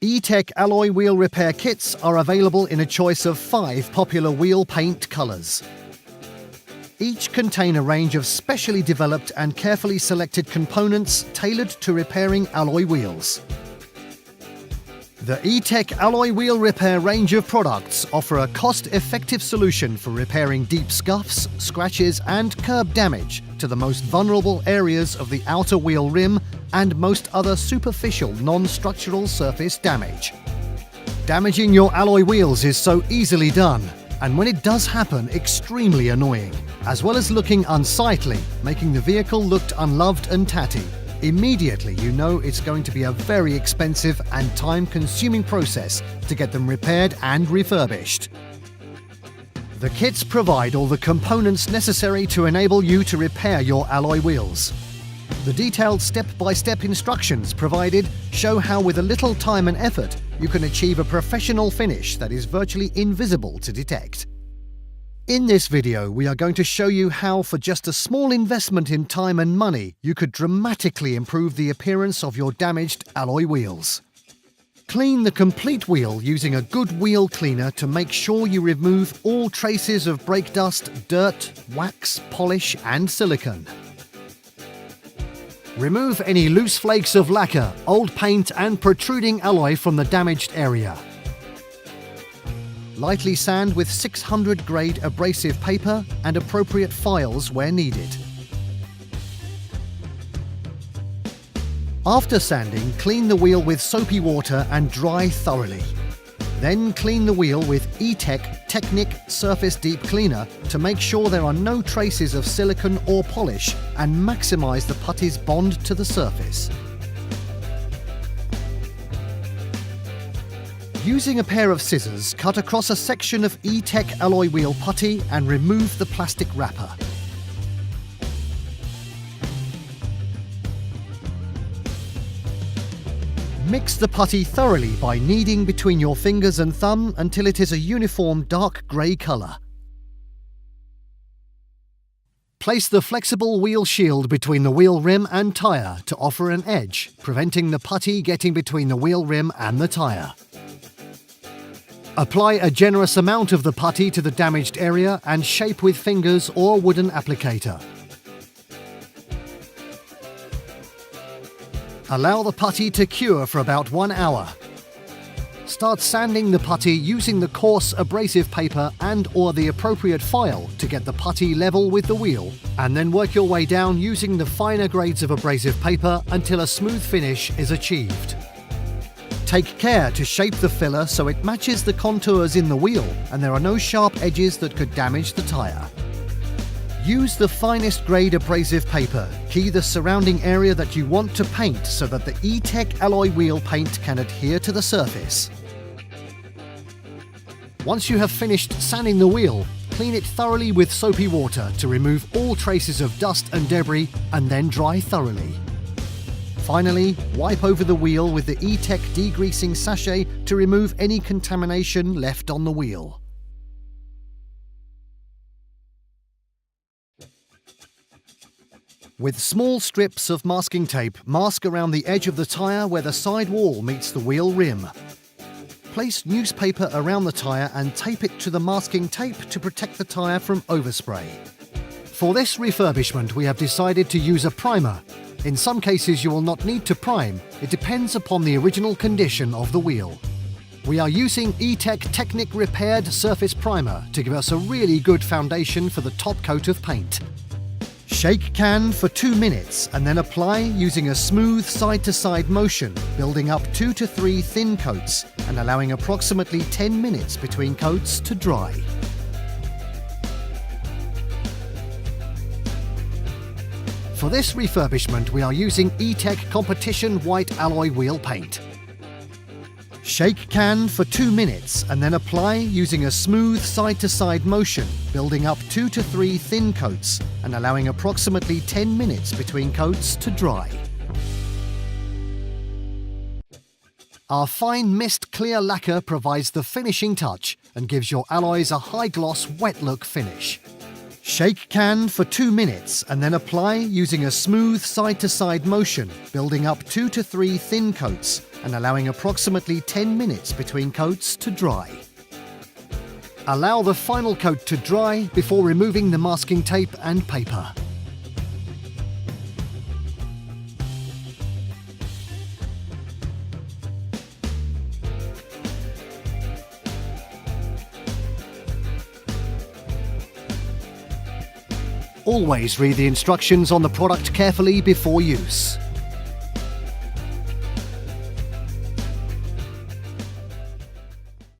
E-TECH alloy wheel repair kits are available in a choice of 5 popular wheel paint colours. Each contain a range of specially developed and carefully selected components tailored to repairing alloy wheels. The E-TECH alloy wheel repair range of products offer a cost-effective solution for repairing deep scuffs, scratches and kerb damage to the most vulnerable areas of the outer wheel rim and most other superficial non-structural surface damage. Damaging your alloy wheels is so easily done, and when it does happen, extremely annoying, as well as looking unsightly, making the vehicle look unloved and tatty. Immediately you know it's going to be a very expensive and time-consuming process to get them repaired and refurbished. The kits provide all the components necessary to enable you to repair your alloy wheels. The detailed step-by-step instructions provided show how with a little time and effort you can achieve a professional finish that is virtually invisible to detect. In this video, we are going to show you how, for just a small investment in time and money, you could dramatically improve the appearance of your damaged alloy wheels. Clean the complete wheel using a good wheel cleaner to make sure you remove all traces of brake dust, dirt, wax, polish and silicone. Remove any loose flakes of lacquer, old paint and protruding alloy from the damaged area. Lightly sand with 600 grade abrasive paper and appropriate files where needed. After sanding, clean the wheel with soapy water and dry thoroughly. Then clean the wheel with E-TECH Technic Surface Deep Cleaner to make sure there are no traces of silicone or polish and maximize the putty's bond to the surface. Using a pair of scissors, cut across a section of E-TECH alloy wheel putty and remove the plastic wrapper. Mix the putty thoroughly by kneading between your fingers and thumb until it is a uniform dark grey colour. Place the flexible wheel shield between the wheel rim and tyre to offer an edge, preventing the putty getting between the wheel rim and the tyre. Apply a generous amount of the putty to the damaged area and shape with fingers or wooden applicator. Allow the putty to cure for about 1 hour. Start sanding the putty using the coarse abrasive paper and/or the appropriate file to get the putty level with the wheel, and then work your way down using the finer grades of abrasive paper until a smooth finish is achieved. Take care to shape the filler so it matches the contours in the wheel and there are no sharp edges that could damage the tyre. Use the finest grade abrasive paper. Key the surrounding area that you want to paint so that the E-TECH alloy wheel paint can adhere to the surface. Once you have finished sanding the wheel, clean it thoroughly with soapy water to remove all traces of dust and debris and then dry thoroughly. Finally, wipe over the wheel with the E-TECH degreasing sachet to remove any contamination left on the wheel. With small strips of masking tape, mask around the edge of the tyre where the side wall meets the wheel rim. Place newspaper around the tyre and tape it to the masking tape to protect the tyre from overspray. For this refurbishment, we have decided to use a primer. In some cases you will not need to prime, it depends upon the original condition of the wheel. We are using E-TECH Technic Repaired Surface Primer to give us a really good foundation for the top coat of paint. Shake can for 2 minutes and then apply using a smooth side-to-side motion, building up 2 to 3 thin coats and allowing approximately 10 minutes between coats to dry. For this refurbishment, we are using E-TECH Competition White Alloy Wheel Paint. Shake can for 2 minutes and then apply using a smooth side-to-side motion, building up 2 to 3 thin coats and allowing approximately 10 minutes between coats to dry. Our fine mist clear lacquer provides the finishing touch and gives your alloys a high-gloss wet look finish. Shake can for 2 minutes and then apply using a smooth side-to-side motion, building up 2 to 3 thin coats and allowing approximately 10 minutes between coats to dry. Allow the final coat to dry before removing the masking tape and paper. Always read the instructions on the product carefully before use.